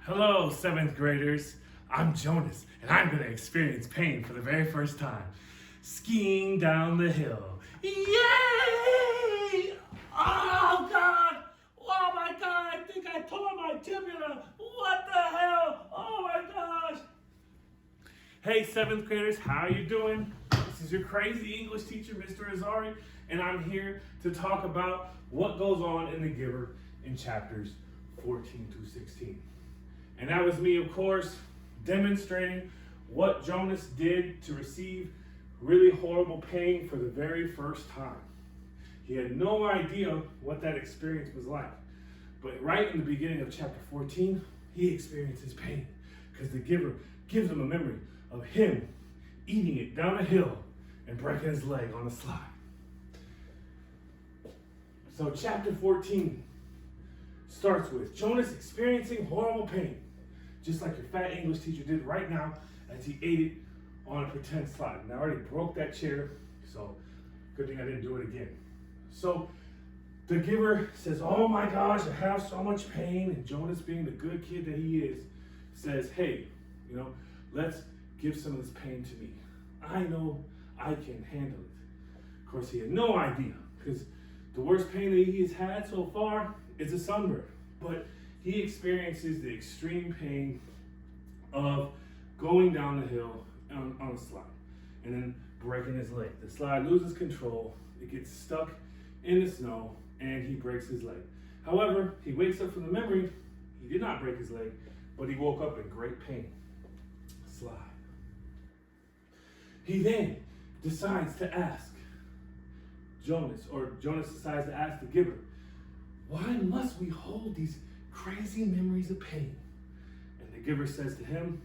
Hello, seventh graders. I'm Jonas, and I'm going to experience pain for the very first time. Skiing down the hill. Yay! Oh, God! Oh, my God! I think I tore my tibia. What the hell? Oh, my gosh! Hey, seventh graders, how are you doing? This is your crazy English teacher, Mr. Azari, and I'm here to talk about what goes on in The Giver in chapters 14 through 16. And that was me, of course, demonstrating what Jonas did to receive really horrible pain for the very first time. He had no idea what that experience was like. But right in the beginning of chapter 14, he experiences pain because the giver gives him a memory of him eating it down a hill and breaking his leg on a slide. So chapter 14 starts with Jonas experiencing horrible pain, just like your fat English teacher did right now as he ate it on a pretend slide. And I already broke that chair, so good thing I didn't do it again. So the giver says, oh my gosh, I have so much pain. And Jonas, being the good kid that he is, says, hey, let's give some of this pain to me. I know I can handle it. Of course, he had no idea, because the worst pain that he has had so far is a sunburn. But he experiences the extreme pain of going down the hill on a slide and then breaking his leg. The slide loses control, it gets stuck in the snow, and he breaks his leg. However, he wakes up from the memory, he did not break his leg, but he woke up in great pain. Slide. He then decides to ask Jonas decides to ask the giver, why must we hold these crazy memories of pain? And the giver says to him,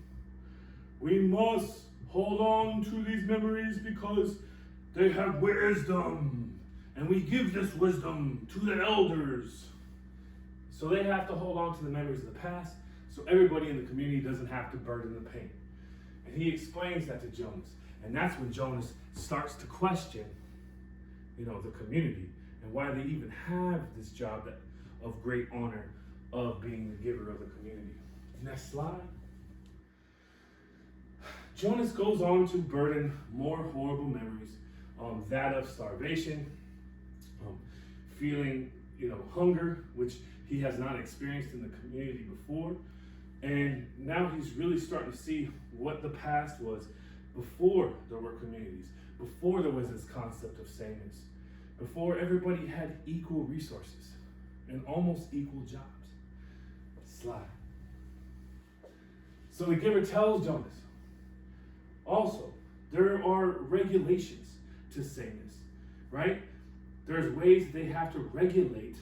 we must hold on to these memories because they have wisdom, and we give this wisdom to the elders. So they have to hold on to the memories of the past so everybody in the community doesn't have to burden the pain. And he explains that to Jonas. And that's when Jonas starts to question, the community and why they even have this job of great honor of being the giver of the community. Next slide. Jonas goes on to burden more horrible memories, that of starvation, feeling, hunger, which he has not experienced in the community before. And now he's really starting to see what the past was before there were communities, before there was this concept of sameness, before everybody had equal resources and almost equal jobs. Slide. So the giver tells Jonas, also, there are regulations to sameness, right? There's ways they have to regulate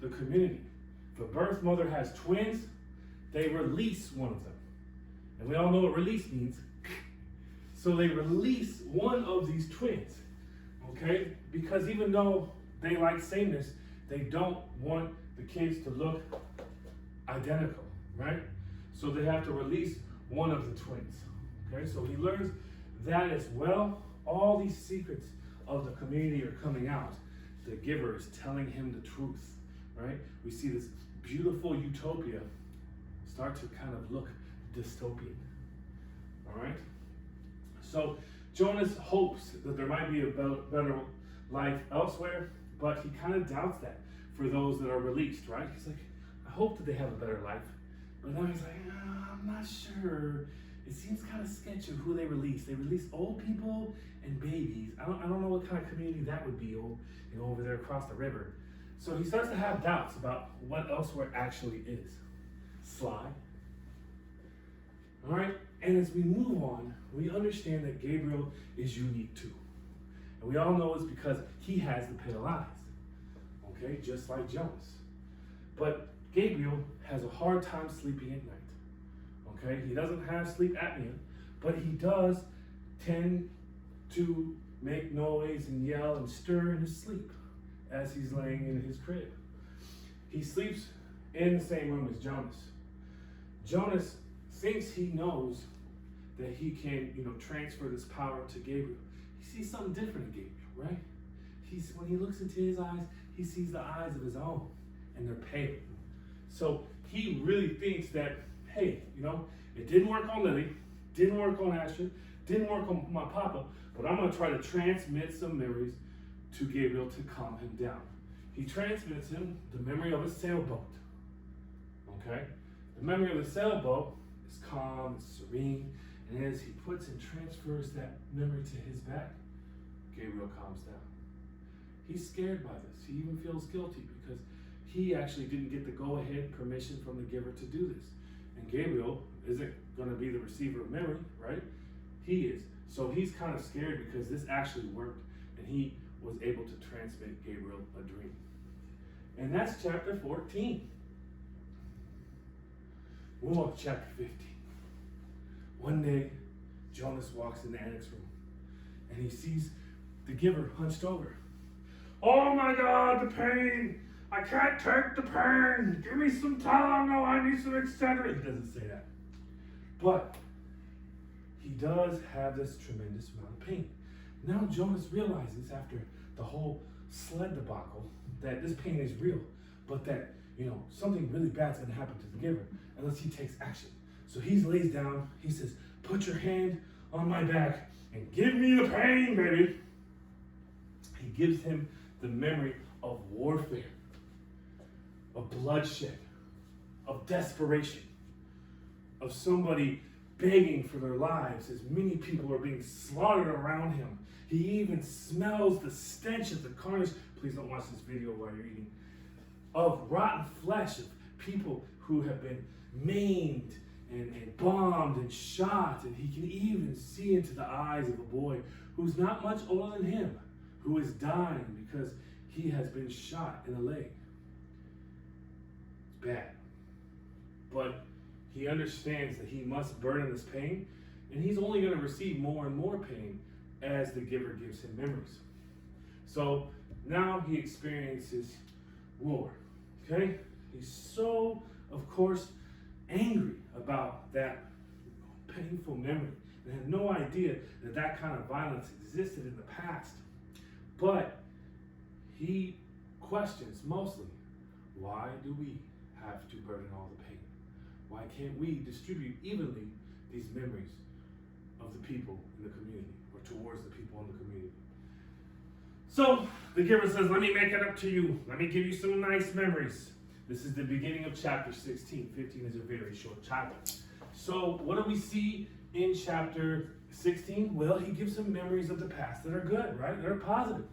the community. If a birth mother has twins, they release one of them. And we all know what release means. So they release one of these twins, okay? Because even though they like sameness, they don't want the kids to look identical, right? So they have to release one of the twins, okay? So he learns that as well. All these secrets of the community are coming out. The giver is telling him the truth, right? We see this beautiful utopia start to kind of look dystopian, all right? So Jonas hopes that there might be a better life elsewhere, but he kind of doubts that for those that are released, right? He's like, I hope that they have a better life. But now he's like, I'm not sure. It seems kind of sketchy who they release. They release old people and babies. I don't know what kind of community that would be, over there across the river. So he starts to have doubts about what elsewhere actually is. Slide. All right, and as we move on, we understand that Gabriel is unique too. And we all know it's because he has the pale eyes, okay, just like Jonas. But Gabriel has a hard time sleeping at night, okay? He doesn't have sleep apnea, but he does tend to make noise and yell and stir in his sleep as he's laying in his crib. He sleeps in the same room as Jonas. Jonas thinks he knows that he can, transfer this power to Gabriel. He sees something different in Gabriel, right? When he looks into his eyes, he sees the eyes of his own, and they're pale. So he really thinks that, hey, it didn't work on Lily, didn't work on Astrid, didn't work on my papa, but I'm going to try to transmit some memories to Gabriel to calm him down. He transmits him the memory of a sailboat. Okay? The memory of a sailboat is calm, it's serene, and as he puts and transfers that memory to his back, Gabriel calms down. He's scared by this. He even feels guilty because he actually didn't get the go-ahead permission from the giver to do this. And Gabriel isn't going to be the receiver of memory, right? He is. So he's kind of scared because this actually worked, and he was able to transmit Gabriel a dream. And that's chapter 14. Move on to chapter 15. One day, Jonas walks in the annex room, and he sees the giver hunched over. Oh my God, the pain! I can't take the pain! Give me some Tylenol, I need some Excedrin. He doesn't say that. But he does have this tremendous amount of pain. Now Jonas realizes after the whole sled debacle that this pain is real, but that, something really bad's gonna happen to the giver unless he takes action. So he lays down, he says, put your hand on my back and give me the pain, baby. He gives him the memory of warfare, of bloodshed, of desperation, of somebody begging for their lives as many people are being slaughtered around him. He even smells the stench of the carnage. Please don't watch this video while you're eating. Of rotten flesh, of people who have been maimed and bombed and shot. And he can even see into the eyes of a boy who's not much older than him, who is dying because he has been shot in the leg. It's bad. But he understands that he must burden this pain, and he's only going to receive more and more pain as the giver gives him memories. So now he experiences war. Okay? He's so, of course, angry about that painful memory and had no idea that that kind of violence existed in the past. But he questions mostly, why do we have to burden all the pain? Why can't we distribute evenly these memories of the people in the community or towards the people in the community? So the giver says, let me make it up to you. Let me give you some nice memories. This is the beginning of chapter 16. 15 is a very short chapter. So what do we see in chapter 16? Well, he gives some memories of the past that are good, right? They're positive.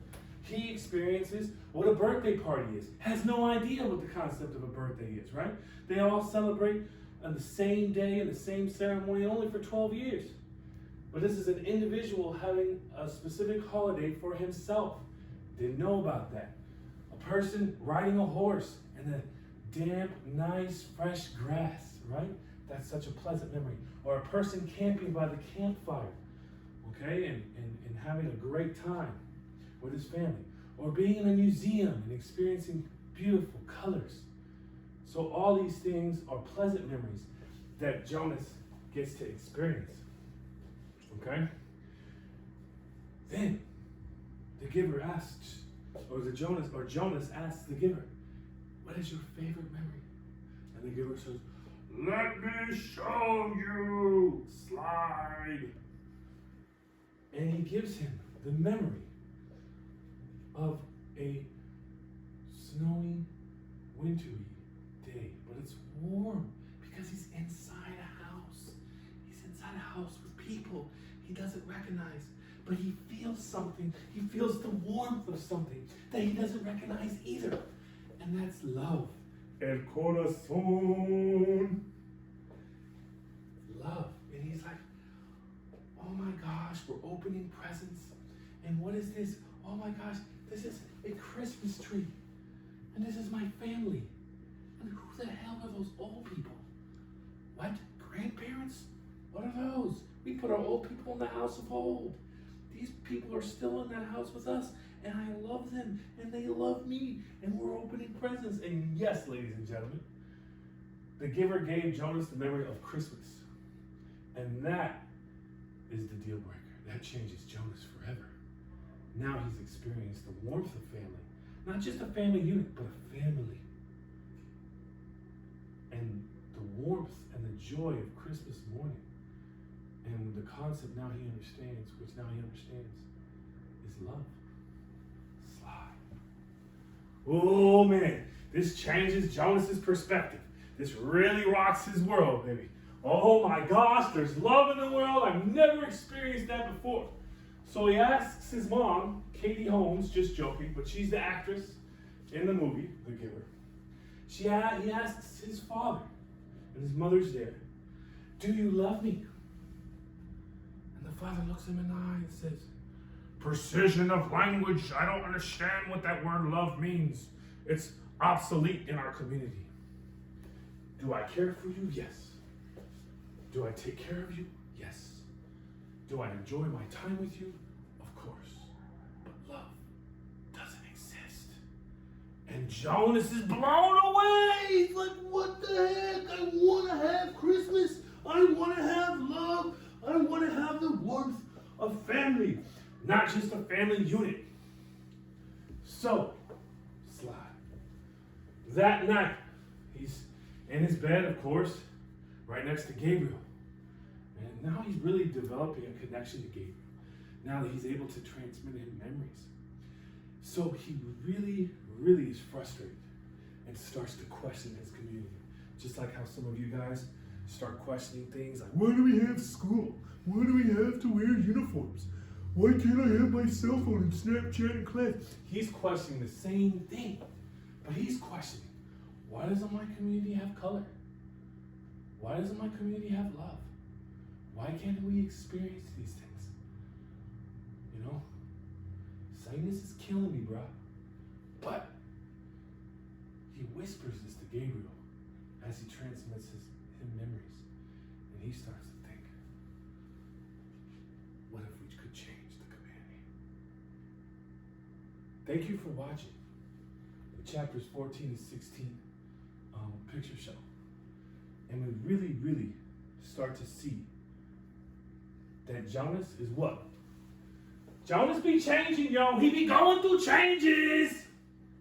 He experiences what a birthday party is. Has no idea what the concept of a birthday is, right? They all celebrate on the same day and the same ceremony only for 12 years. But this is an individual having a specific holiday for himself. Didn't know about that. A person riding a horse in the damp, nice, fresh grass, right? That's such a pleasant memory. Or a person camping by the campfire, okay? And having a great time with his family. Or being in a museum and experiencing beautiful colors. So all these things are pleasant memories that Jonas gets to experience. Okay? Then the giver asks, Jonas asks the giver, what is your favorite memory? And the giver says, let me show you. Slide. And he gives him the memory of a snowy, wintry day, but it's warm because he's inside a house. He's inside a house with people he doesn't recognize, but he feels something. He feels the warmth of something that he doesn't recognize either, and that's love. El corazón. Love. And he's like, oh my gosh, we're opening presents. And what is this? Oh my gosh, this is a Christmas tree. And this is my family. And who the hell are those old people? What? Grandparents? What are those? We put our old people in the house of old. These people are still in that house with us. And I love them. And they love me. And we're opening presents. And yes, ladies and gentlemen, the giver gave Jonas the memory of Christmas. And that is the deal breaker. That changes Jonas forever. Now he's experienced the warmth of family. Not just a family unit, but a family. And warmth and the joy of Christmas morning. And the concept now he understands, is love. Sly. Oh man, this changes Jonas's perspective. This really rocks his world, baby. Oh my gosh, there's love in the world. I've never experienced that before. So he asks his mom, Katie Holmes, just joking, but she's the actress in the movie, The Giver. He asks his father, and his mother's there, do you love me? And the father looks him in the eye and says, precision of language, I don't understand what that word love means. It's obsolete in our community. Do I care for you? Yes. Do I take care of you? Yes. Do I enjoy my time with you? Of course. But love doesn't exist. And Jonas is blown away. He's like, what the heck? I want to have Christmas. I want to have love. I want to have the warmth of family, not just a family unit. So, Sly. That night, he's in his bed, of course, right next to Gabriel. And now he's really developing a connection to Gabriel. Now that he's able to transmit him memories. So he really, really is frustrated and starts to question his community. Just like how some of you guys start questioning things like, why do we have school? Why do we have to wear uniforms? Why can't I have my cell phone and Snapchat in class? He's questioning the same thing. But he's questioning, why doesn't my community have color? Why doesn't my community have love? Why can't we experience these things? You know, sadness is killing me, bro. But he whispers this to Gabriel as he transmits him memories. And he starts to think, what if we could change the community? Thank you for watching the chapters 14 to 16 picture show. And we really, really start to see that Jonas is what? Jonas be changing, yo. He be going through changes.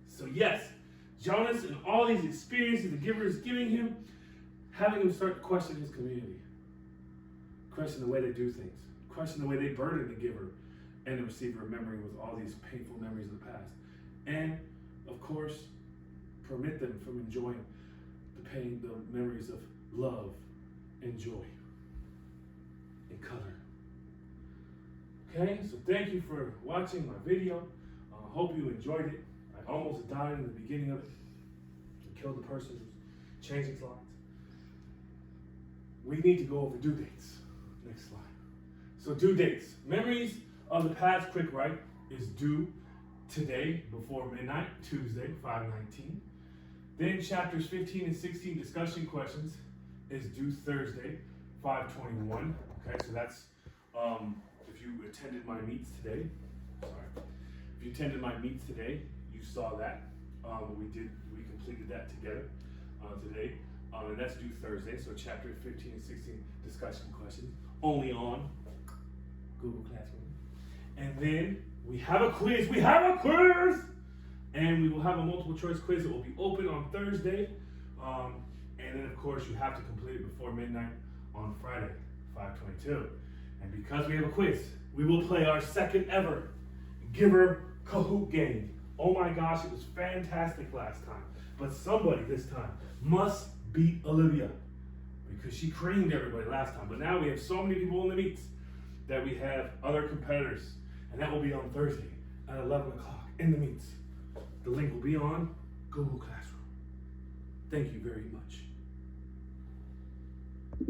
So yes, Jonas and all these experiences the giver is giving him, having him start to question his community. Question the way they do things. Question the way they burden the giver and the receiver of memory with all these painful memories of the past. And, of course, permit them from enjoying the pain, the memories of love and joy and color. Okay, so thank you for watching my video. I hope you enjoyed it. I almost died in the beginning of it. I killed the person who's changing slides. We need to go over due dates. Next slide. So due dates. Memories of the past quick write is due today before midnight, Tuesday, 5/19. Then chapters 15 and 16 discussion questions is due Thursday, 5/21. Okay, so that's if you attended my meets today. Sorry, if you attended my meets today, you saw that. We completed that together today, and that's due Thursday. So chapter 15 and 16 discussion questions only on Google Classroom. And then we have a quiz. And we will have a multiple choice quiz that will be open on Thursday. And then, of course, you have to complete it before midnight on Friday, 5/22. And because we have a quiz, we will play our second ever Giver Kahoot game. Oh my gosh, it was fantastic last time. But somebody this time must beat Olivia because she creamed everybody last time. But now we have so many people in the meets that we have other competitors. And that will be on Thursday at 11 o'clock in the meets. The link will be on Google Classroom. Thank you very much.